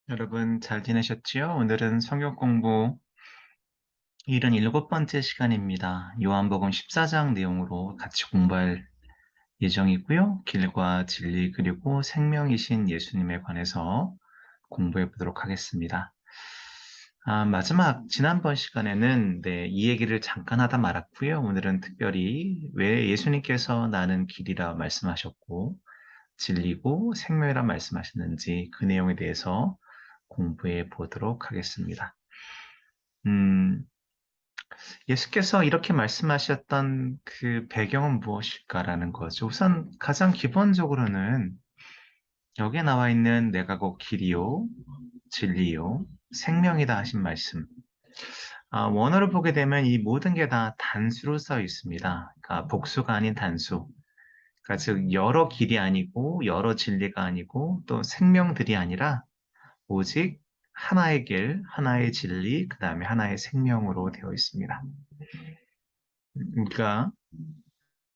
여러분 잘 지내셨지요? 오늘은 성경 공부 77번째 시간입니다. 요한복음 14장 내용으로 같이 공부할 예정이고요. 길과 진리 그리고 생명이신 예수님에 관해서 공부해 보도록 하겠습니다. 마지막 지난번 시간에는 이 얘기를 잠깐 하다 말았고요. 오늘은 특별히 왜 예수님께서 나는 길이라 말씀하셨고 진리고 생명이라 말씀하셨는지 그 내용에 대해서 공부해 보도록 하겠습니다. 음, 예수께서 이렇게 말씀하셨던 그 배경은 무엇일까라는 거죠. 우선 가장 기본적으로는 여기에 나와 있는 내가 곧 길이요, 진리요, 생명이다 하신 말씀. 원어를 보게 되면 이 모든 게 다 단수로 써 있습니다. 그러니까 복수가 아닌 단수. 그러니까 즉 여러 길이 아니고 여러 진리가 아니고 또 생명들이 아니라 오직 하나의 길, 하나의 진리, 그 다음에 하나의 생명으로 되어 있습니다. 그러니까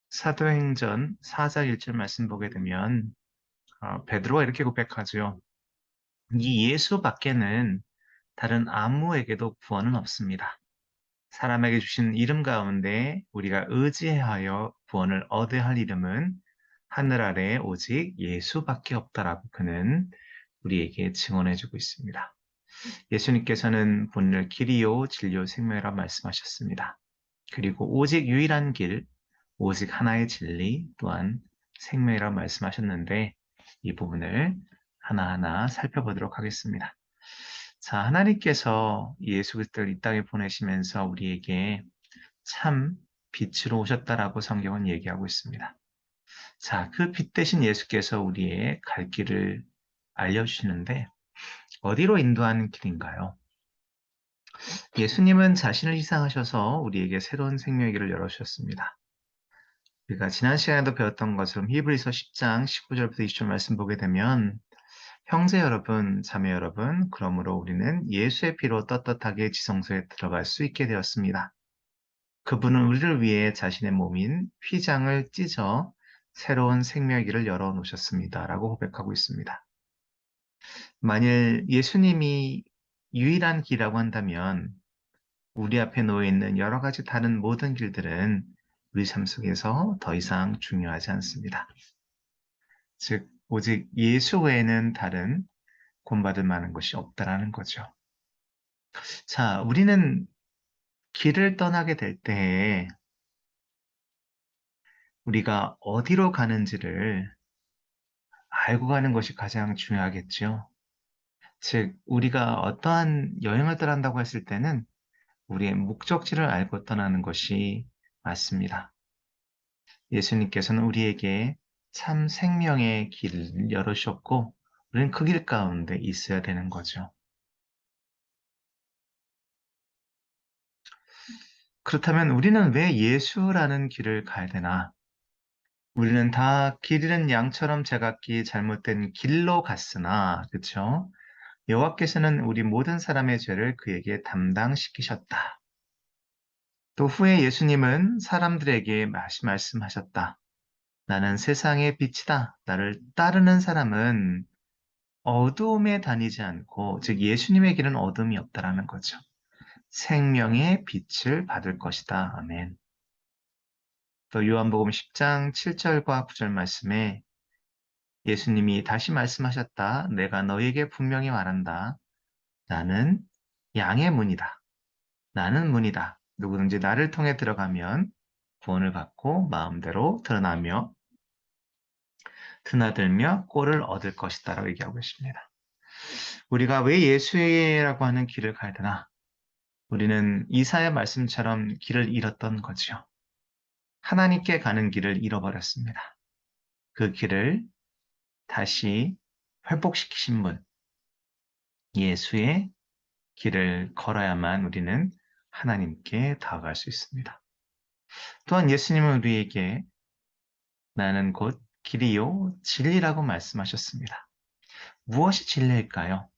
사도행전 4장 1절 말씀 보게 되면 베드로가 이렇게 고백하죠. 이 예수 밖에는 다른 아무에게도 구원은 없습니다. 사람에게 주신 이름 가운데 우리가 의지하여 구원을 얻어야 할 이름은 하늘 아래 오직 예수밖에 없다라고 그는 우리에게 증언해주고 있습니다. 예수님께서는 본래 길이요 진리요 생명이라 말씀하셨습니다. 그리고 오직 유일한 길, 오직 하나의 진리 또한 생명이라 말씀하셨는데 이 부분을 하나하나 살펴보도록 하겠습니다. 자, 하나님께서 예수 그리스도를 이 땅에 보내시면서 우리에게 참 빛으로 오셨다라고 성경은 얘기하고 있습니다. 자, 그 빛 대신 예수께서 우리의 갈 길을 알려주시는데 어디로 인도하는 길인가요? 예수님은 자신을 희생하셔서 우리에게 새로운 생명의 길을 열어주셨습니다. 우리가 지난 시간에도 배웠던 것처럼 히브리서 10장 19절부터 20절 말씀 보게 되면 형제 여러분, 자매 여러분, 그러므로 우리는 예수의 피로 떳떳하게 지성소에 들어갈 수 있게 되었습니다. 그분은 우리를 위해 자신의 몸인 휘장을 찢어 새로운 생명의 길을 열어놓으셨습니다. 라고 고백하고 있습니다. 만일 예수님이 유일한 길이라고 한다면 우리 앞에 놓여 있는 여러 가지 다른 모든 길들은 우리 삶 속에서 더 이상 중요하지 않습니다. 즉, 오직 예수 외에는 다른 본받을 만한 것이 없다라는 거죠. 자, 우리는 길을 떠나게 될 때 우리가 어디로 가는지를 알고 가는 것이 가장 중요하겠죠. 즉, 우리가 어떠한 여행을 떠난다고 했을 때는 우리의 목적지를 알고 떠나는 것이 맞습니다. 예수님께서는 우리에게 참 생명의 길을 열으셨고, 우리는 그 길 가운데 있어야 되는 거죠. 그렇다면 우리는 왜 예수라는 길을 가야 되나? 우리는 다 길 잃은 양처럼 제각기 잘못된 길로 갔으나, 그쵸? 여호와께서는 우리 모든 사람의 죄를 그에게 담당시키셨다. 또 후에 예수님은 사람들에게 말씀하셨다. 나는 세상의 빛이다. 나를 따르는 사람은 어두움에 다니지 않고, 즉 예수님의 길은 어둠이 없다라는 거죠. 생명의 빛을 받을 것이다. 아멘. 또 요한복음 10장 7절과 9절 말씀에 예수님이 다시 말씀하셨다. 내가 너에게 분명히 말한다. 나는 양의 문이다. 나는 문이다. 누구든지 나를 통해 들어가면 구원을 받고 마음대로 드러나며 드나들며 꼴을 얻을 것이다 라고 얘기하고 있습니다. 우리가 왜 예수라고 하는 길을 가야 되나? 우리는 이사야 말씀처럼 길을 잃었던 거지요. 하나님께 가는 길을 잃어버렸습니다. 그 길을 다시 회복시키신 분, 예수의 길을 걸어야만 우리는 하나님께 다가갈 수 있습니다. 또한 예수님은 우리에게 나는 곧 길이요 진리라고 말씀하셨습니다. 무엇이 진리일까요?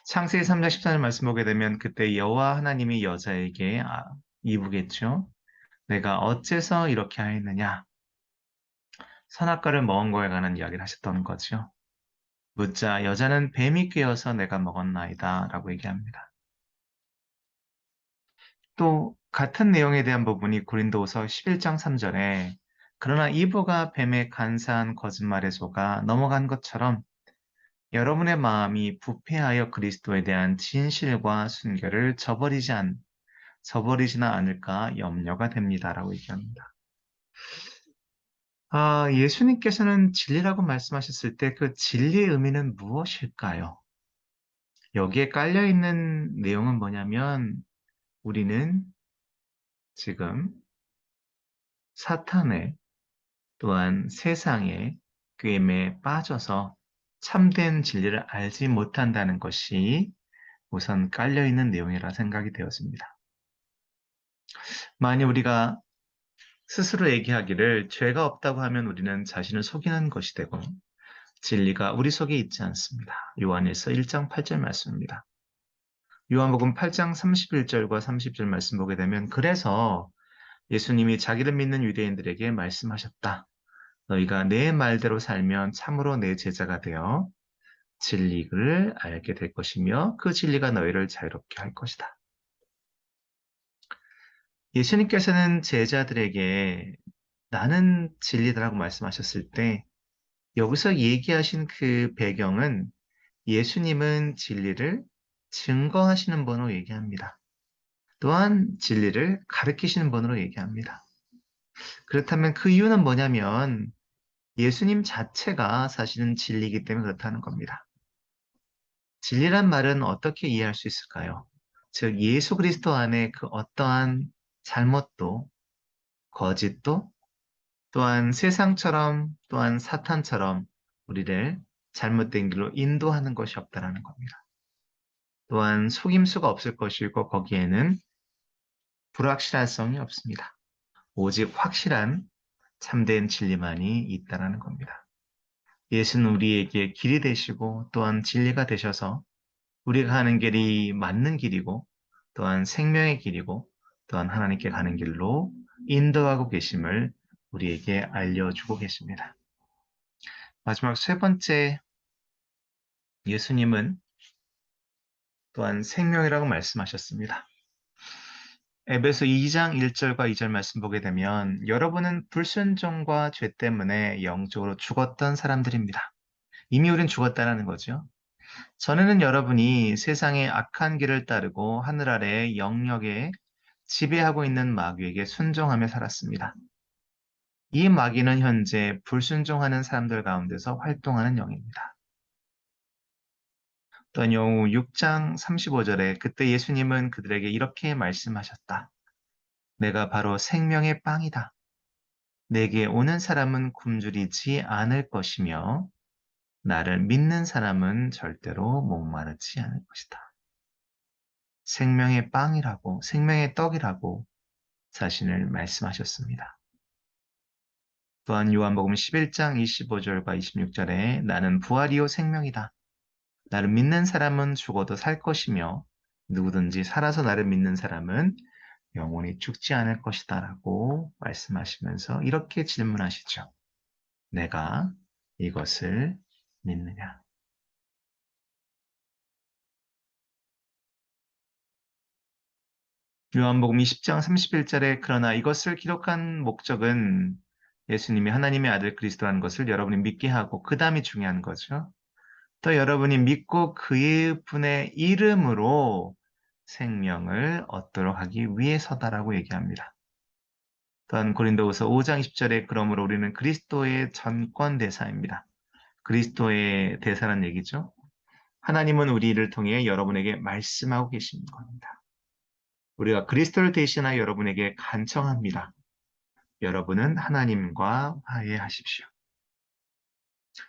창세기 3장 14절 말씀 보게 되면 그때 여호와 하나님이 여자에게 이부겠죠. 내가 어째서 이렇게 하였느냐? 선악과를 먹은 거에 관한 이야기를 하셨던 거죠. 묻자 여자는 뱀이 꿰어서 내가 먹었나이다 라고 얘기합니다. 또 같은 내용에 대한 부분이 고린도후서 11장 3절에 그러나 이브가 뱀의 간사한 거짓말에 속아 넘어간 것처럼 여러분의 마음이 부패하여 그리스도에 대한 진실과 순결을 저버리지나 않을까 염려가 됩니다라고 얘기합니다. 예수님께서는 진리라고 말씀하셨을 때 그 진리의 의미는 무엇일까요? 여기에 깔려 있는 내용은 뭐냐면 우리는 지금 사탄의 또한 세상의 꾀임에 빠져서 참된 진리를 알지 못한다는 것이 우선 깔려 있는 내용이라 생각이 되었습니다. 만약 우리가 스스로 얘기하기를 죄가 없다고 하면 우리는 자신을 속이는 것이 되고 진리가 우리 속에 있지 않습니다. 요한일서 1장 8절 말씀입니다. 요한복음 8장 31절과 30절 말씀 보게 되면 그래서 예수님이 자기를 믿는 유대인들에게 말씀하셨다. 너희가 내 말대로 살면 참으로 내 제자가 되어 진리를 알게 될 것이며 그 진리가 너희를 자유롭게 할 것이다. 예수님께서는 제자들에게 나는 진리다라고 말씀하셨을 때 여기서 얘기하신 그 배경은 예수님은 진리를 증거하시는 분으로 얘기합니다. 또한 진리를 가르치시는 분으로 얘기합니다. 그렇다면 그 이유는 뭐냐면 예수님 자체가 사실은 진리이기 때문에 그렇다는 겁니다. 진리란 말은 어떻게 이해할 수 있을까요? 즉, 예수 그리스도 안에 그 어떠한 잘못도, 거짓도, 또한 세상처럼, 또한 사탄처럼 우리를 잘못된 길로 인도하는 것이 없다라는 겁니다. 또한 속임수가 없을 것이고 거기에는 불확실성이 없습니다. 오직 확실한 참된 진리만이 있다라는 겁니다. 예수는 우리에게 길이 되시고 또한 진리가 되셔서 우리가 가는 길이 맞는 길이고 또한 생명의 길이고 또한 하나님께 가는 길로 인도하고 계심을 우리에게 알려주고 계십니다. 마지막 세 번째, 예수님은 또한 생명이라고 말씀하셨습니다. 에베소 2장 1절과 2절 말씀 보게 되면 여러분은 불순종과 죄 때문에 영적으로 죽었던 사람들입니다. 이미 우린 죽었다는 거죠. 전에는 여러분이 세상의 악한 길을 따르고 하늘 아래의 영역에 지배하고 있는 마귀에게 순종하며 살았습니다. 이 마귀는 현재 불순종하는 사람들 가운데서 활동하는 영입니다. 또한 영후 6장 35절에 그때 예수님은 그들에게 이렇게 말씀하셨다. 내가 바로 생명의 빵이다. 내게 오는 사람은 굶주리지 않을 것이며 나를 믿는 사람은 절대로 목마르지 않을 것이다. 생명의 빵이라고, 생명의 떡이라고 자신을 말씀하셨습니다. 또한 요한복음 11장 25절과 26절에 나는 부활이요 생명이다. 나를 믿는 사람은 죽어도 살 것이며 누구든지 살아서 나를 믿는 사람은 영원히 죽지 않을 것이다 라고 말씀하시면서 이렇게 질문하시죠. 내가 이것을 믿느냐? 요한복음 20장 31절에 그러나 이것을 기록한 목적은 예수님이 하나님의 아들 그리스도라는 것을 여러분이 믿게 하고 그 다음이 중요한 거죠. 또 여러분이 믿고 그의 분의 이름으로 생명을 얻도록 하기 위해서다라고 얘기합니다. 또한 고린도후서 5장 20절에 그러므로 우리는 그리스도의 전권 대사입니다. 그리스도의 대사라는 얘기죠. 하나님은 우리를 통해 여러분에게 말씀하고 계신 겁니다. 우리가 그리스도를 대신하여 여러분에게 간청합니다. 여러분은 하나님과 화해하십시오.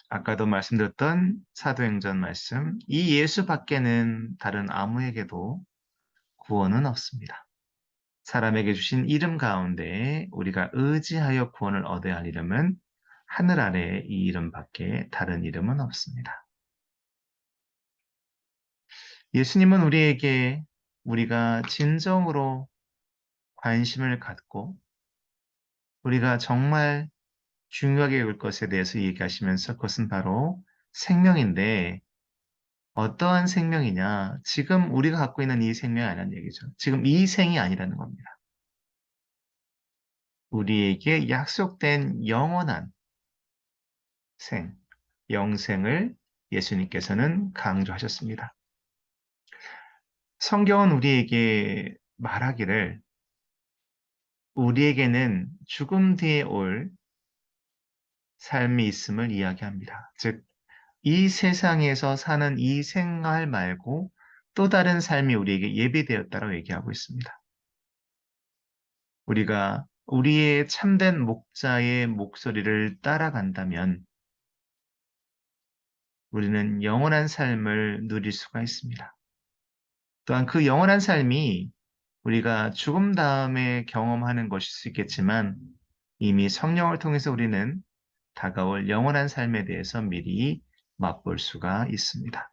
아까도 말씀드렸던 사도행전 말씀, 이 예수 밖에는 다른 아무에게도 구원은 없습니다. 사람에게 주신 이름 가운데 우리가 의지하여 구원을 얻어야 할 이름은 하늘 아래에 이 이름밖에 다른 이름은 없습니다. 예수님은 우리에게 우리가 진정으로 관심을 갖고 우리가 정말 중요하게 볼 것에 대해서 얘기하시면서 그것은 바로 생명인데 어떠한 생명이냐? 지금 우리가 갖고 있는 이 생명이 아니라는 얘기죠. 지금 이 생이 아니라는 겁니다. 우리에게 약속된 영원한 생, 영생을 예수님께서는 강조하셨습니다. 성경은 우리에게 말하기를 우리에게는 죽음 뒤에 올 삶이 있음을 이야기합니다. 즉, 이 세상에서 사는 이 생활 말고 또 다른 삶이 우리에게 예비되었다고 얘기하고 있습니다. 우리가 우리의 참된 목자의 목소리를 따라간다면 우리는 영원한 삶을 누릴 수가 있습니다. 또한 그 영원한 삶이 우리가 죽음 다음에 경험하는 것일 수 있겠지만 이미 성령을 통해서 우리는 다가올 영원한 삶에 대해서 미리 맛볼 수가 있습니다.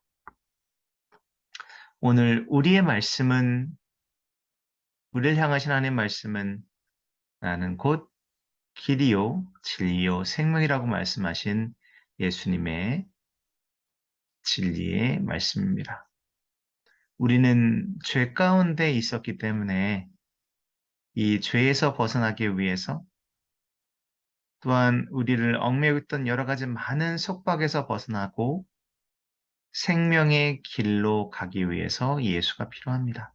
오늘 우리를 향하신 하나님의 말씀은 나는 곧 길이요, 진리요, 생명이라고 말씀하신 예수님의 진리의 말씀입니다. 우리는 죄 가운데 있었기 때문에 이 죄에서 벗어나기 위해서 또한 우리를 얽매였던 여러 가지 많은 속박에서 벗어나고 생명의 길로 가기 위해서 예수가 필요합니다.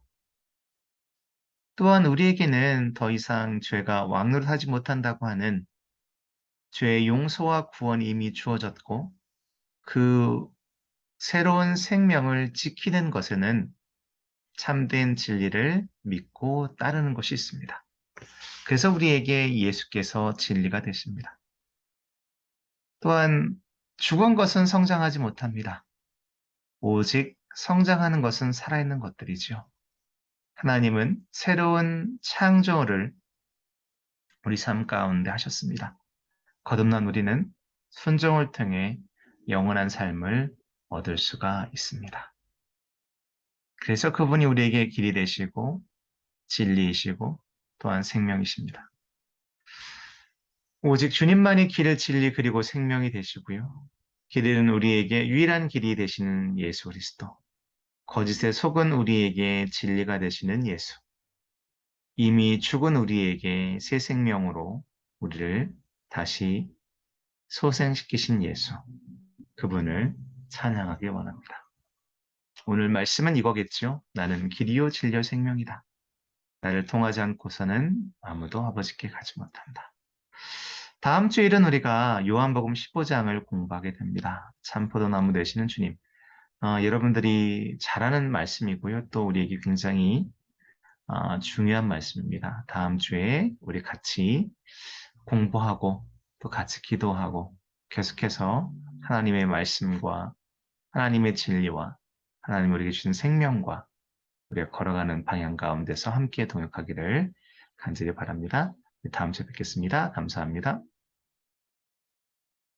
또한 우리에게는 더 이상 죄가 왕노릇하지 못한다고 하는 죄의 용서와 구원이 이미 주어졌고 그 새로운 생명을 지키는 것에는 참된 진리를 믿고 따르는 것이 있습니다. 그래서 우리에게 예수께서 진리가 되십니다. 또한 죽은 것은 성장하지 못합니다. 오직 성장하는 것은 살아있는 것들이지요. 하나님은 새로운 창조를 우리 삶 가운데 하셨습니다. 거듭난 우리는 순종을 통해 영원한 삶을 얻을 수가 있습니다. 그래서 그분이 우리에게 길이 되시고 진리이시고 또한 생명이십니다. 오직 주님만이 길, 진리 그리고 생명이 되시고요. 길은 우리에게 유일한 길이 되시는 예수 그리스도. 거짓의 속은 우리에게 진리가 되시는 예수. 이미 죽은 우리에게 새 생명으로 우리를 다시 소생시키신 예수. 그분을 찬양하기 원합니다. 오늘 말씀은 이거겠죠. 나는 길이요 진리요 생명이다. 나를 통하지 않고서는 아무도 아버지께 가지 못한다. 다음 주일은 우리가 요한복음 15장을 공부하게 됩니다. 참포도나무 되시는 주님. 여러분들이 잘 아는 말씀이고요. 또 우리에게 굉장히 중요한 말씀입니다. 다음 주에 우리 같이 공부하고 또 같이 기도하고 계속해서 하나님의 말씀과 하나님의 진리와 하나님 우리에게 주신 생명과 우리가 걸어가는 방향 가운데서 함께 동역하기를 간절히 바랍니다. 다음 주에 뵙겠습니다. 감사합니다.